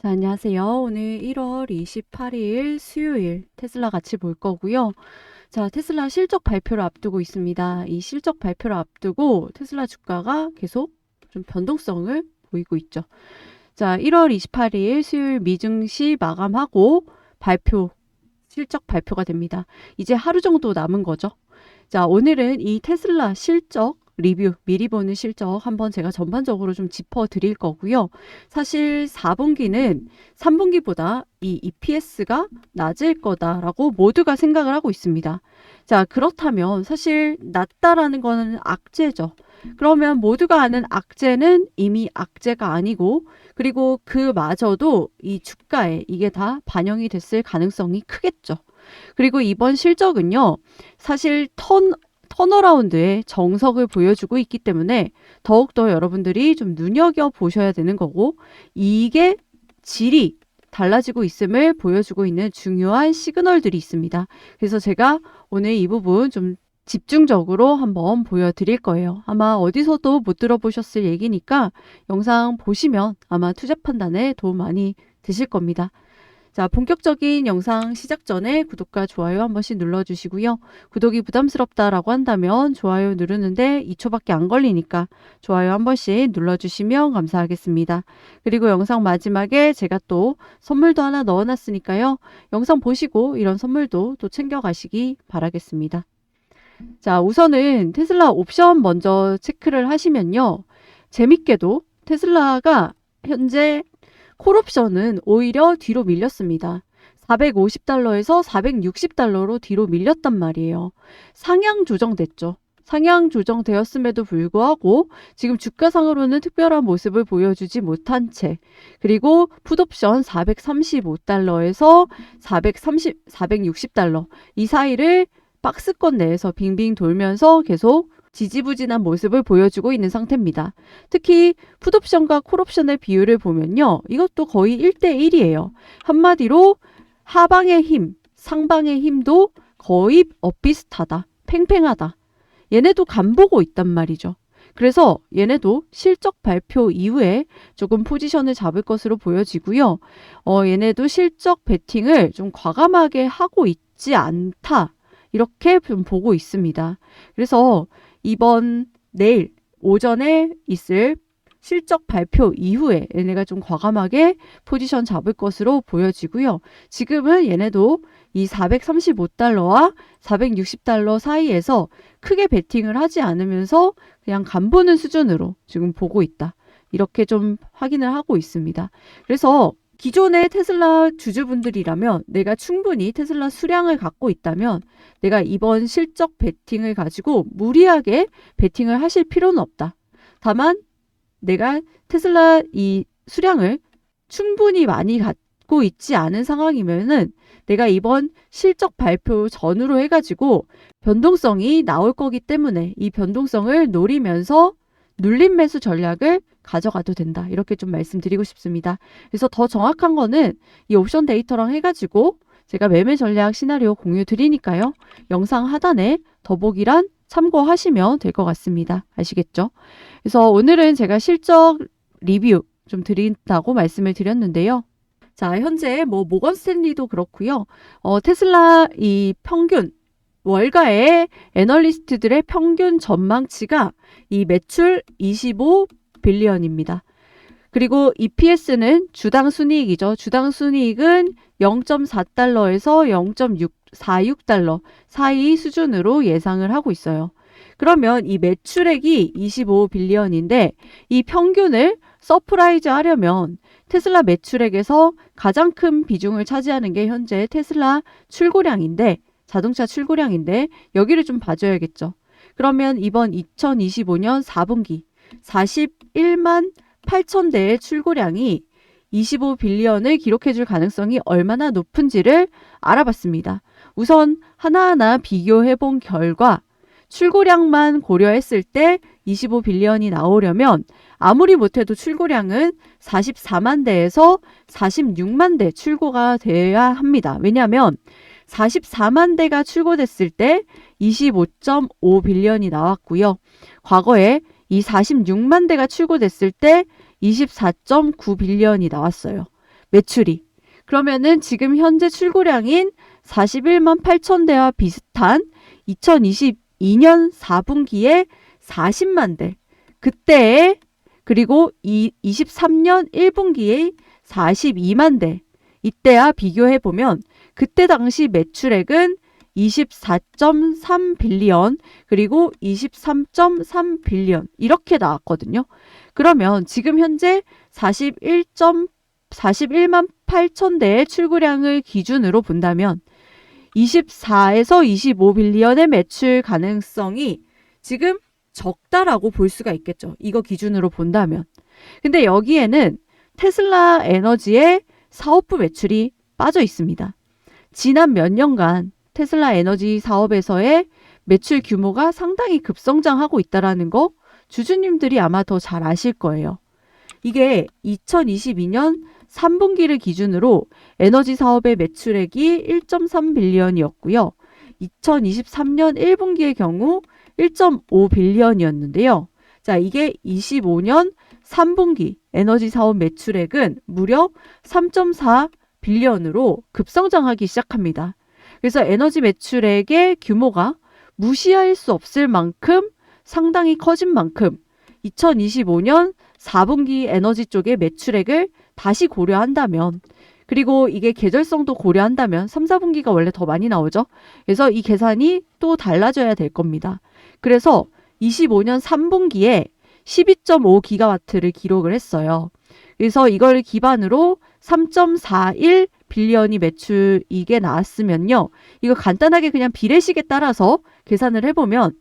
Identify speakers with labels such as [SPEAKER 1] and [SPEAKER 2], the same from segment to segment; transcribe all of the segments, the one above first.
[SPEAKER 1] 자, 안녕하세요. 오늘 1월 28일 수요일 테슬라 같이 볼 거고요. 자, 테슬라 실적 발표를 앞두고 있습니다. 이 실적 발표를 앞두고 테슬라 주가가 계속 좀 변동성을 보이고 있죠. 자, 1월 28일 수요일 미증시 마감하고 실적 발표가 됩니다. 이제 하루 정도 남은 거죠. 자, 오늘은 이 테슬라 실적 리뷰, 미리 보는 실적 한번 제가 전반적으로 좀 짚어 드릴 거고요. 사실 4분기는 3분기보다 이 EPS가 낮을 거다라고 모두가 생각을 하고 있습니다. 자, 그렇다면 사실 낮다라는 거는 악재죠. 그러면 모두가 아는 악재는 이미 악재가 아니고, 그리고 그마저도 이 주가에 이게 다 반영이 됐을 가능성이 크겠죠. 그리고 이번 실적은요, 사실 턴어라운드의 정석을 보여주고 있기 때문에 더욱더 여러분들이 좀 눈여겨보셔야 되는 거고, 이게 질이 달라지고 있음을 보여주고 있는 중요한 시그널들이 있습니다. 그래서 제가 오늘 이 부분 좀 집중적으로 한번 보여드릴 거예요. 아마 어디서도 못 들어보셨을 얘기니까 영상 보시면 아마 투자 판단에 도움 많이 되실 겁니다. 자, 본격적인 영상 시작 전에 구독과 좋아요 한 번씩 눌러주시고요. 구독이 부담스럽다라고 한다면 좋아요 누르는데 2초밖에 안 걸리니까 좋아요 한 번씩 눌러주시면 감사하겠습니다. 그리고 영상 마지막에 제가 또 선물도 하나 넣어놨으니까요. 영상 보시고 이런 선물도 또 챙겨가시기 바라겠습니다. 자, 우선은 테슬라 옵션 먼저 체크를 하시면요. 재밌게도 테슬라가 현재 콜옵션은 오히려 뒤로 밀렸습니다. 450달러에서 460달러로 뒤로 밀렸단 말이에요. 상향 조정됐죠. 상향 조정되었음에도 불구하고 지금 주가상으로는 특별한 모습을 보여주지 못한 채, 그리고 풋옵션 435달러에서 460달러 이 사이를 박스권 내에서 빙빙 돌면서 계속 지지부진한 모습을 보여주고 있는 상태입니다. 특히 풋옵션과 콜옵션의 비율을 보면요. 이것도 거의 1대1이에요. 한마디로 하방의 힘, 상방의 힘도 거의 엇비슷하다. 팽팽하다. 얘네도 간보고 있단 말이죠. 그래서 얘네도 실적 발표 이후에 조금 포지션을 잡을 것으로 보여지고요. 얘네도 실적 베팅을 좀 과감하게 하고 있지 않다. 이렇게 좀 보고 있습니다. 그래서 내일 오전에 있을 실적 발표 이후에 얘네가 좀 과감하게 포지션 잡을 것으로 보여지고요. 지금은 얘네도 이 435달러와 460달러 사이에서 크게 베팅을 하지 않으면서 그냥 간보는 수준으로 지금 보고 있다. 이렇게 좀 확인을 하고 있습니다. 그래서 기존의 테슬라 주주분들이라면 내가 충분히 테슬라 수량을 갖고 있다면 내가 이번 실적 베팅을 가지고 무리하게 베팅을 하실 필요는 없다. 다만 내가 테슬라 이 수량을 충분히 많이 갖고 있지 않은 상황이면은 내가 이번 실적 발표 전후로 해가지고 변동성이 나올 거기 때문에 이 변동성을 노리면서 눌림 매수 전략을 가져가도 된다. 이렇게 좀 말씀드리고 싶습니다. 그래서 더 정확한 거는 이 옵션 데이터랑 해가지고 제가 매매 전략 시나리오 공유 드리니까요. 영상 하단에 더보기란 참고하시면 될 것 같습니다. 아시겠죠? 그래서 오늘은 제가 실적 리뷰 좀 드린다고 말씀을 드렸는데요. 자, 현재 모건 스탠리도 그렇고요. 테슬라 이 평균 월가의 애널리스트들의 평균 전망치가 이 매출 25빌리언입니다. 그리고 EPS는 주당 순이익이죠. 주당 순이익은 0.4달러에서 0.46달러 사이 수준으로 예상을 하고 있어요. 그러면 이 매출액이 25빌리언인데 이 평균을 서프라이즈 하려면 테슬라 매출액에서 가장 큰 비중을 차지하는 게 현재 테슬라 출고량인데 자동차 출고량인데 여기를 좀 봐줘야겠죠. 그러면 이번 2025년 4분기 41만 8천 대의 출고량이 25빌리언을 기록해줄 가능성이 얼마나 높은지를 알아봤습니다. 우선 하나하나 비교해본 결과 출고량만 고려했을 때 25빌리언이 나오려면 아무리 못해도 출고량은 44만 대에서 46만 대 출고가 돼야 합니다. 왜냐하면 44만 대가 출고됐을 때 25.5빌리언이 나왔고요. 과거에 이 46만 대가 출고됐을 때 24.9빌리언이 나왔어요. 매출이. 그러면은 지금 현재 출고량인 41만 8천 대와 비슷한 2022년 4분기에 40만 대. 그때에 그리고 23년 1분기에 42만 대. 이때와 비교해 보면 그때 당시 매출액은 24.3 빌리언 그리고 23.3 빌리언 이렇게 나왔거든요. 그러면 지금 현재 41만 8천 대의 출고량을 기준으로 본다면 24에서 25 빌리언의 매출 가능성이 지금 적다라고 볼 수가 있겠죠. 이거 기준으로 본다면. 근데 여기에는 테슬라 에너지의 사업부 매출이 빠져 있습니다. 지난 몇 년간 테슬라 에너지 사업에서의 매출 규모가 상당히 급성장하고 있다는 거 주주님들이 아마 더 잘 아실 거예요. 이게 2022년 3분기를 기준으로 에너지 사업의 매출액이 1.3 빌리언이었고요. 2023년 1분기의 경우 1.5 빌리언이었는데요. 자, 이게 25년 3분기 에너지 사업 매출액은 무려 3.4 빌리언으로 급성장하기 시작합니다. 그래서 에너지 매출액의 규모가 무시할 수 없을 만큼 상당히 커진 만큼 2025년 4분기 에너지 쪽의 매출액을 다시 고려한다면 그리고 이게 계절성도 고려한다면 3, 4분기가 원래 더 많이 나오죠. 그래서 이 계산이 또 달라져야 될 겁니다. 그래서 25년 3분기에 12.5기가와트를 기록을 했어요. 그래서 이걸 기반으로 3.41 빌리언이 매출 이게 나왔으면요. 이거 간단하게 그냥 비례식에 따라서 계산을 해보면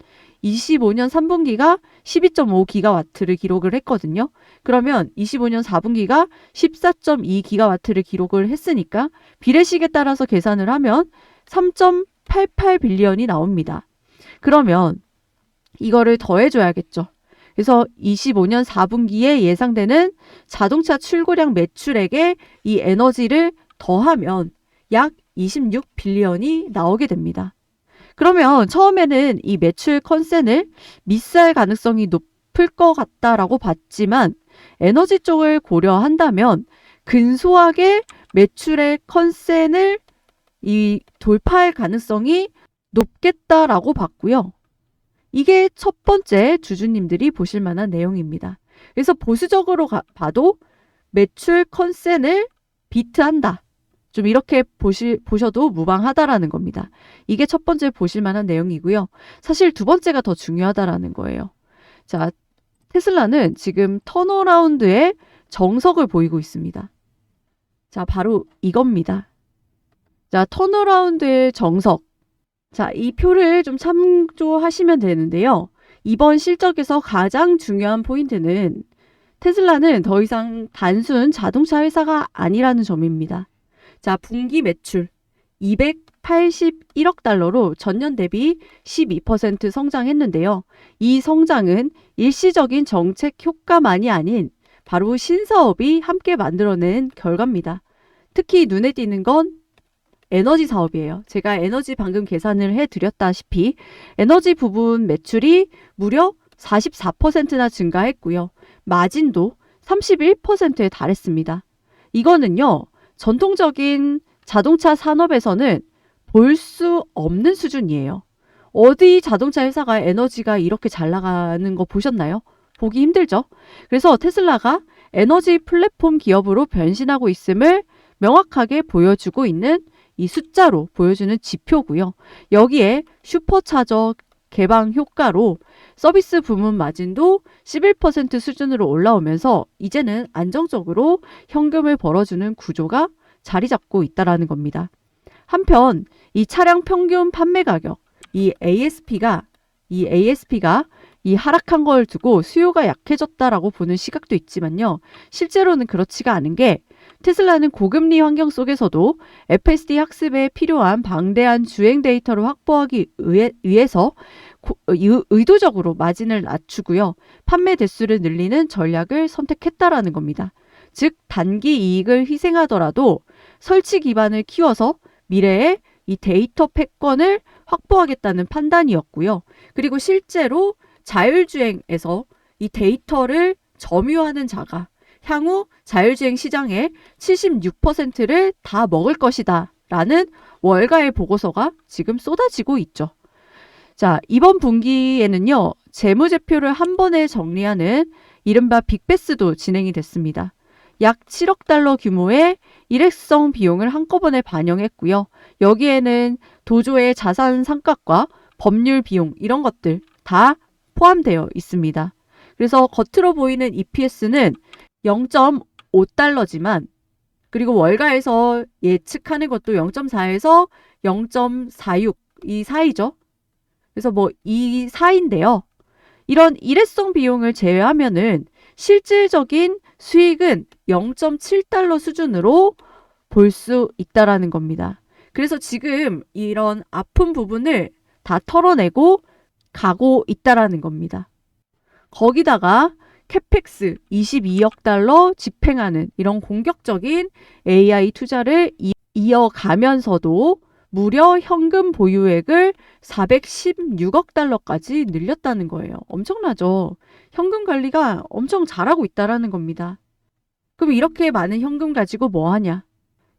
[SPEAKER 1] 25년 3분기가 12.5기가와트를 기록을 했거든요. 그러면 25년 4분기가 14.2기가와트를 기록을 했으니까 비례식에 따라서 계산을 하면 3.88 빌리언이 나옵니다. 그러면 이거를 더해줘야겠죠. 그래서 25년 4분기에 예상되는 자동차 출고량 매출액에 이 에너지를 더하면 약 26 빌리언이 나오게 됩니다. 그러면 처음에는 이 매출 컨센을 미스할 가능성이 높을 것 같다라고 봤지만 에너지 쪽을 고려한다면 근소하게 매출의 컨센을 이 돌파할 가능성이 높겠다라고 봤고요. 이게 첫 번째 주주님들이 보실 만한 내용입니다. 그래서 보수적으로 봐도 매출 컨센을 비트한다. 좀 이렇게 보셔도 무방하다라는 겁니다. 이게 첫 번째 보실 만한 내용이고요. 사실 두 번째가 더 중요하다라는 거예요. 자, 테슬라는 지금 턴어라운드의 정석을 보이고 있습니다. 자, 바로 이겁니다. 자, 턴어라운드의 정석. 자, 이 표를 좀 참조하시면 되는데요. 이번 실적에서 가장 중요한 포인트는 테슬라는 더 이상 단순 자동차 회사가 아니라는 점입니다. 자, 분기 매출 281억 달러로 전년 대비 12% 성장했는데요. 이 성장은 일시적인 정책 효과만이 아닌 바로 신사업이 함께 만들어낸 결과입니다. 특히 눈에 띄는 건 에너지 사업이에요. 제가 에너지 방금 계산을 해드렸다시피 에너지 부분 매출이 무려 44%나 증가했고요. 마진도 31%에 달했습니다. 이거는요. 전통적인 자동차 산업에서는 볼 수 없는 수준이에요. 어디 자동차 회사가 에너지가 이렇게 잘 나가는 거 보셨나요? 보기 힘들죠? 그래서 테슬라가 에너지 플랫폼 기업으로 변신하고 있음을 명확하게 보여주고 있는 이 숫자로 보여주는 지표고요. 여기에 슈퍼차저 개방 효과로 서비스 부문 마진도 11% 수준으로 올라오면서 이제는 안정적으로 현금을 벌어주는 구조가 자리 잡고 있다는 겁니다. 한편 이 차량 평균 판매 가격, 이 ASP가 이 하락한 걸 두고 수요가 약해졌다라고 보는 시각도 있지만요. 실제로는 그렇지가 않은 게 테슬라는 고금리 환경 속에서도 FSD 학습에 필요한 방대한 주행 데이터를 확보하기 위해서 의도적으로 마진을 낮추고요. 판매 대수를 늘리는 전략을 선택했다라는 겁니다. 즉 단기 이익을 희생하더라도 설치 기반을 키워서 미래에 이 데이터 패권을 확보하겠다는 판단이었고요. 그리고 실제로 자율주행에서 이 데이터를 점유하는 자가 향후 자율주행 시장의 76%를 다 먹을 것이다 라는 월가의 보고서가 지금 쏟아지고 있죠. 자, 이번 분기에는요, 재무제표를 한 번에 정리하는 이른바 빅베스도 진행이 됐습니다. 약 7억 달러 규모의 일회성 비용을 한꺼번에 반영했고요. 여기에는 도조의 자산 상각과 법률 비용 이런 것들 다 포함되어 있습니다. 그래서 겉으로 보이는 EPS는 0.5달러지만 그리고 월가에서 예측하는 것도 0.4에서 0.46 이 사이죠. 그래서 뭐 이 사이인데요. 이런 일회성 비용을 제외하면은 실질적인 수익은 0.7달러 수준으로 볼 수 있다라는 겁니다. 그래서 지금 이런 아픈 부분을 다 털어내고 가고 있다라는 겁니다. 거기다가 캐펙스 22억 달러 집행하는 이런 공격적인 AI 투자를 이어가면서도 무려 현금 보유액을 416억 달러까지 늘렸다는 거예요. 엄청나죠? 현금 관리가 엄청 잘하고 있다라는 겁니다. 그럼 이렇게 많은 현금 가지고 뭐 하냐?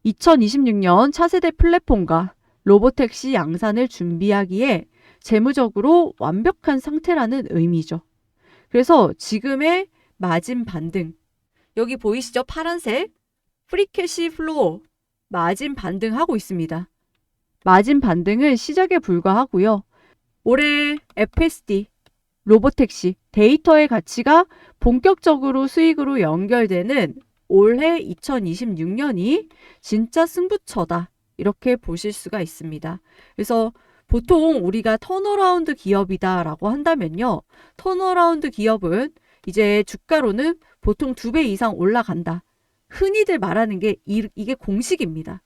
[SPEAKER 1] 2026년 차세대 플랫폼과 로보택시 양산을 준비하기에 재무적으로 완벽한 상태라는 의미죠. 그래서 지금의 마진 반등, 여기 보이시죠? 파란색 프리캐시 플로우 마진 반등하고 있습니다. 마진 반등은 시작에 불과하고요. 올해 FSD, 로보택시, 데이터의 가치가 본격적으로 수익으로 연결되는 올해 2026년이 진짜 승부처다. 이렇게 보실 수가 있습니다. 그래서 보통 우리가 턴어라운드 기업이다라고 한다면요. 턴어라운드 기업은 이제 주가로는 보통 2배 이상 올라간다. 흔히들 말하는 게 이게 공식입니다.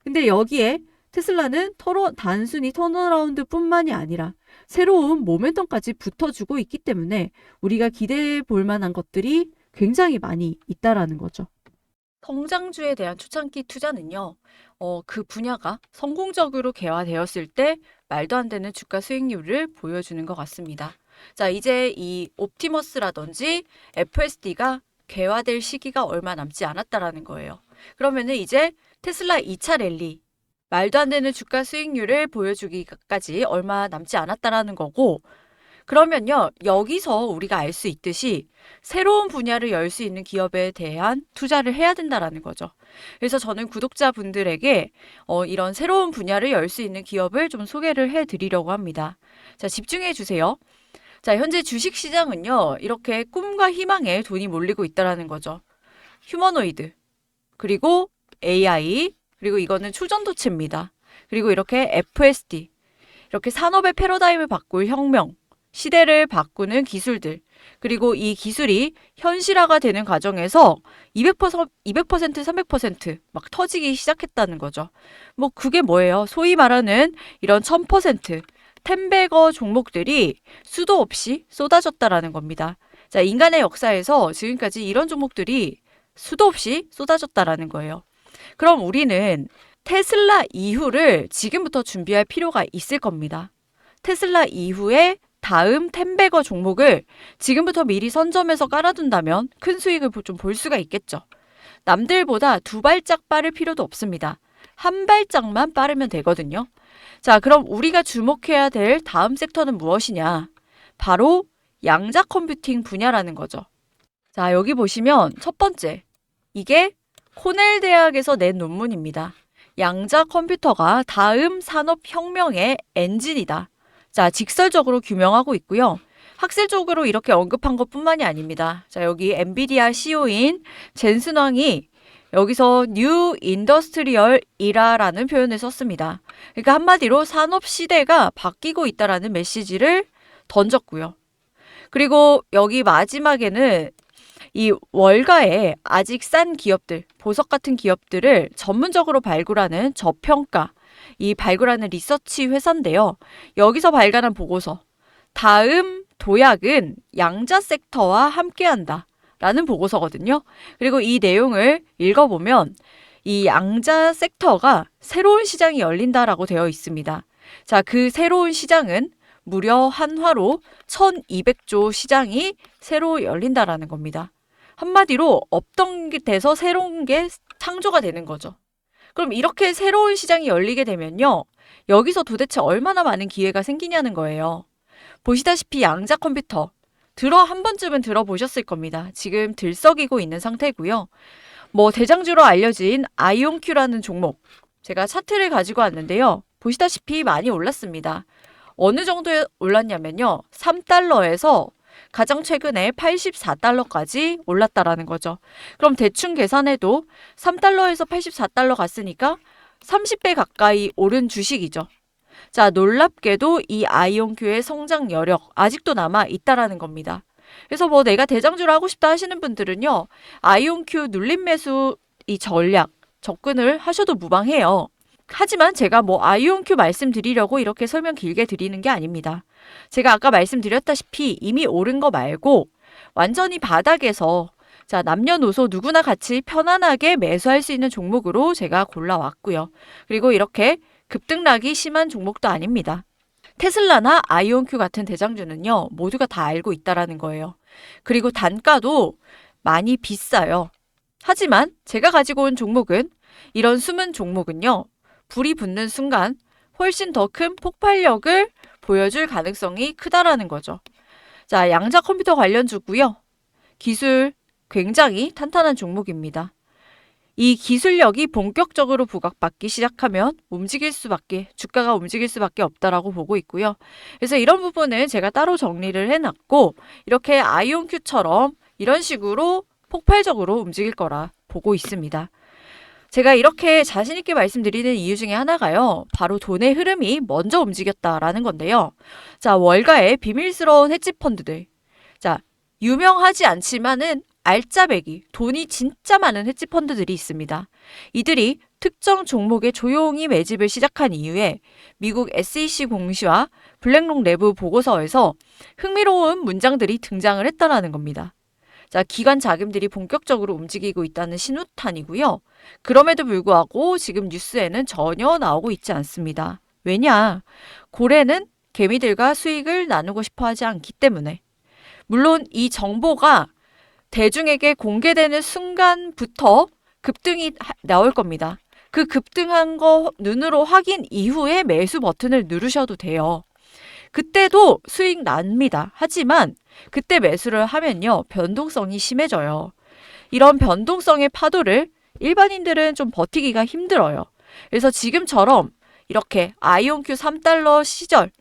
[SPEAKER 1] 근데 여기에 테슬라는 단순히 턴어라운드 뿐만이 아니라 새로운 모멘텀까지 붙어주고 있기 때문에 우리가 기대해 볼 만한 것들이 굉장히 많이 있다라는 거죠. 성장주에 대한 초창기 투자는요, 그 분야가 성공적으로 개화되었을 때 말도 안 되는 주가 수익률을 보여주는 것 같습니다. 자, 이제 이 옵티머스라든지 FSD가 개화될 시기가 얼마 남지 않았다라는 거예요. 그러면은 이제 테슬라 2차 랠리, 말도 안 되는 주가 수익률을 보여주기까지 얼마 남지 않았다라는 거고, 그러면요, 여기서 우리가 알 수 있듯이 새로운 분야를 열 수 있는 기업에 대한 투자를 해야 된다라는 거죠. 그래서 저는 구독자분들에게 이런 새로운 분야를 열 수 있는 기업을 좀 소개를 해드리려고 합니다. 자, 집중해 주세요. 자, 현재 주식시장은요, 이렇게 꿈과 희망에 돈이 몰리고 있다라는 거죠. 휴머노이드, 그리고 AI, 그리고 이거는 초전도체입니다. 그리고 이렇게 FSD, 이렇게 산업의 패러다임을 바꿀 혁명, 시대를 바꾸는 기술들, 그리고 이 기술이 현실화가 되는 과정에서 200%, 300%막 터지기 시작했다는 거죠. 뭐 그게 뭐예요? 소위 말하는 이런 1000%, 텐베거 종목들이 수도 없이 쏟아졌다라는 겁니다. 자, 인간의 역사에서 지금까지 이런 종목들이 수도 없이 쏟아졌다라는 거예요. 그럼 우리는 테슬라 이후를 지금부터 준비할 필요가 있을 겁니다. 테슬라 이후에 다음 텐베거 종목을 지금부터 미리 선점해서 깔아둔다면 큰 수익을 좀 볼 수가 있겠죠. 남들보다 2발짝 빠를 필요도 없습니다. 1발짝만 빠르면 되거든요. 자, 그럼 우리가 주목해야 될 다음 섹터는 무엇이냐? 바로 양자 컴퓨팅 분야라는 거죠. 자, 여기 보시면 첫 번째, 이게 코넬 대학에서 낸 논문입니다. 양자 컴퓨터가 다음 산업혁명의 엔진이다. 자, 직설적으로 규명하고 있고요. 학술적으로 이렇게 언급한 것뿐만이 아닙니다. 자, 여기 엔비디아 CEO인 젠슨 황이 여기서 뉴 인더스트리얼 이라라는 표현을 썼습니다. 그러니까 한마디로 산업 시대가 바뀌고 있다라는 메시지를 던졌고요. 그리고 여기 마지막에는 이 월가에 아직 싼 기업들, 보석 같은 기업들을 전문적으로 발굴하는 저평가, 이 발굴하는 리서치 회사인데요. 여기서 발간한 보고서, 다음 도약은 양자 섹터와 함께한다 라는 보고서거든요. 그리고 이 내용을 읽어보면 이 양자 섹터가 새로운 시장이 열린다라고 되어 있습니다. 자, 그 새로운 시장은 무려 한화로 1200조 시장이 새로 열린다라는 겁니다.
[SPEAKER 2] 한마디로 없던 게 돼서 새로운 게 창조가 되는 거죠. 그럼 이렇게 새로운 시장이 열리게 되면요. 여기서 도대체 얼마나 많은 기회가 생기냐는 거예요. 보시다시피 양자 컴퓨터. 한 번쯤은 들어보셨을 겁니다. 지금 들썩이고 있는 상태고요. 대장주로 알려진 아이온큐라는 종목. 제가 차트를 가지고 왔는데요. 보시다시피 많이 올랐습니다. 어느 정도에 올랐냐면요. 3달러에서 가장 최근에 84달러까지 올랐다라는 거죠. 그럼 대충 계산해도 3달러에서 84달러 갔으니까 30배 가까이 오른 주식이죠. 자, 놀랍게도 이 아이온큐의 성장 여력 아직도 남아 있다라는 겁니다. 그래서 내가 대장주를 하고 싶다 하시는 분들은요. 아이온큐 눌림 매수 이 전략 접근을 하셔도 무방해요. 하지만 제가 아이온큐 말씀드리려고 이렇게 설명 길게 드리는 게 아닙니다. 제가 아까 말씀드렸다시피 이미 오른 거 말고 완전히 바닥에서 자, 남녀노소 누구나 같이 편안하게 매수할 수 있는 종목으로 제가 골라왔고요. 그리고 이렇게 급등락이 심한 종목도 아닙니다. 테슬라나 아이온큐 같은 대장주는요. 모두가 다 알고 있다라는 거예요. 그리고 단가도 많이 비싸요. 하지만 제가 가지고 온 종목은 이런 숨은 종목은요. 불이 붙는 순간 훨씬 더 큰 폭발력을 보여줄 가능성이 크다라는 거죠. 자, 양자 컴퓨터 관련주고요. 기술 굉장히 탄탄한 종목입니다. 이 기술력이 본격적으로 부각받기 시작하면 주가가 움직일 수밖에 없다라고 보고 있고요. 그래서 이런 부분은 제가 따로 정리를 해놨고 이렇게 아이온큐처럼 이런 식으로 폭발적으로 움직일 거라 보고 있습니다. 제가 이렇게 자신 있게 말씀드리는 이유 중에 하나가요. 바로 돈의 흐름이 먼저 움직였다라는 건데요. 자, 월가의 비밀스러운 헤지 펀드들. 자, 유명하지 않지만은 알짜배기, 돈이 진짜 많은 헤지 펀드들이 있습니다. 이들이 특정 종목에 조용히 매집을 시작한 이후에 미국 SEC 공시와 블랙록 내부 보고서에서 흥미로운 문장들이 등장을 했다라는 겁니다. 자, 기관 자금들이 본격적으로 움직이고 있다는 신호탄이고요. 그럼에도 불구하고 지금 뉴스에는 전혀 나오고 있지 않습니다. 왜냐? 고래는 개미들과 수익을 나누고 싶어 하지 않기 때문에. 물론 이 정보가 대중에게 공개되는 순간부터 급등이 나올 겁니다. 그 급등한 거 눈으로 확인 이후에 매수 버튼을 누르셔도 돼요. 그때도 수익 납니다. 하지만 그때 매수를 하면요. 변동성이 심해져요. 이런 변동성의 파도를 일반인들은 좀 버티기가 힘들어요. 그래서 지금처럼 이렇게 아이온큐 3달러 시절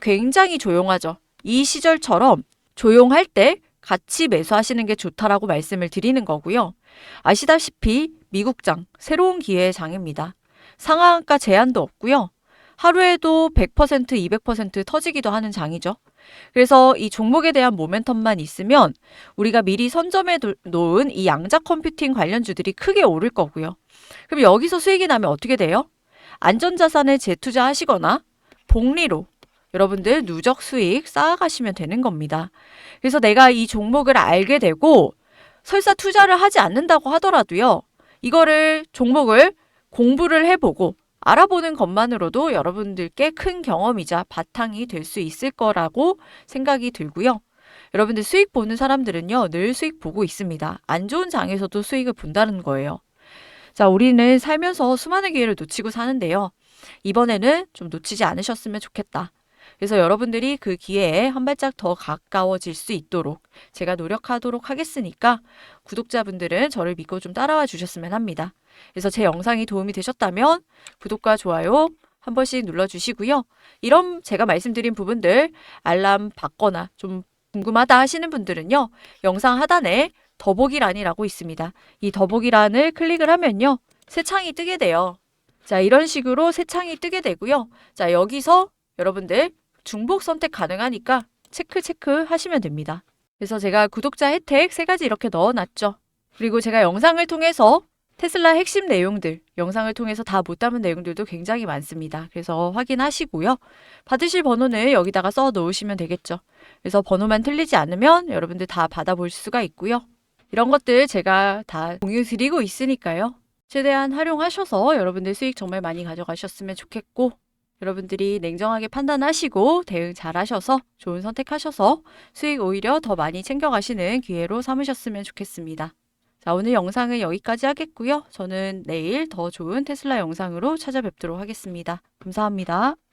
[SPEAKER 2] 굉장히 조용하죠. 이 시절처럼 조용할 때 같이 매수하시는 게 좋다라고 말씀을 드리는 거고요. 아시다시피 미국장 새로운 기회의 장입니다. 상한가 제한도 없고요. 하루에도 100%, 200% 터지기도 하는 장이죠. 그래서 이 종목에 대한 모멘텀만 있으면 우리가 미리 선점해 놓은 이 양자 컴퓨팅 관련주들이 크게 오를 거고요. 그럼 여기서 수익이 나면 어떻게 돼요? 안전자산에 재투자하시거나 복리로 여러분들 누적 수익 쌓아가시면 되는 겁니다. 그래서 내가 이 종목을 알게 되고 설사 투자를 하지 않는다고 하더라도요. 이거를 종목을 공부를 해보고 알아보는 것만으로도 여러분들께 큰 경험이자 바탕이 될 수 있을 거라고 생각이 들고요. 여러분들 수익 보는 사람들은요. 늘 수익 보고 있습니다. 안 좋은 장에서도 수익을 본다는 거예요. 자, 우리는 살면서 수많은 기회를 놓치고 사는데요. 이번에는 좀 놓치지 않으셨으면 좋겠다. 그래서 여러분들이 그 기회에 한 발짝 더 가까워질 수 있도록 제가 노력하도록 하겠으니까 구독자분들은 저를 믿고 좀 따라와 주셨으면 합니다. 그래서 제 영상이 도움이 되셨다면 구독과 좋아요 한 번씩 눌러주시고요. 이런 제가 말씀드린 부분들 알람 받거나 좀 궁금하다 하시는 분들은요. 영상 하단에 더보기란이라고 있습니다. 이 더보기란을 클릭을 하면요. 새 창이 뜨게 돼요. 자, 이런 식으로 새 창이 뜨게 되고요. 자, 여기서 여러분들 중복 선택 가능하니까 체크 하시면 됩니다. 그래서 제가 구독자 혜택 3가지 이렇게 넣어놨죠. 그리고 제가 영상을 통해서 테슬라 핵심 내용들, 영상을 통해서 다 못 담은 내용들도 굉장히 많습니다. 그래서 확인하시고요. 받으실 번호는 여기다가 써 놓으시면 되겠죠. 그래서 번호만 틀리지 않으면 여러분들 다 받아볼 수가 있고요. 이런 것들 제가 다 공유 드리고 있으니까요. 최대한 활용하셔서 여러분들 수익 정말 많이 가져가셨으면 좋겠고 여러분들이 냉정하게 판단하시고 대응 잘 하셔서 좋은 선택하셔서 수익 오히려 더 많이 챙겨가시는 기회로 삼으셨으면 좋겠습니다. 자, 오늘 영상은 여기까지 하겠고요. 저는 내일 더 좋은 테슬라 영상으로 찾아뵙도록 하겠습니다. 감사합니다.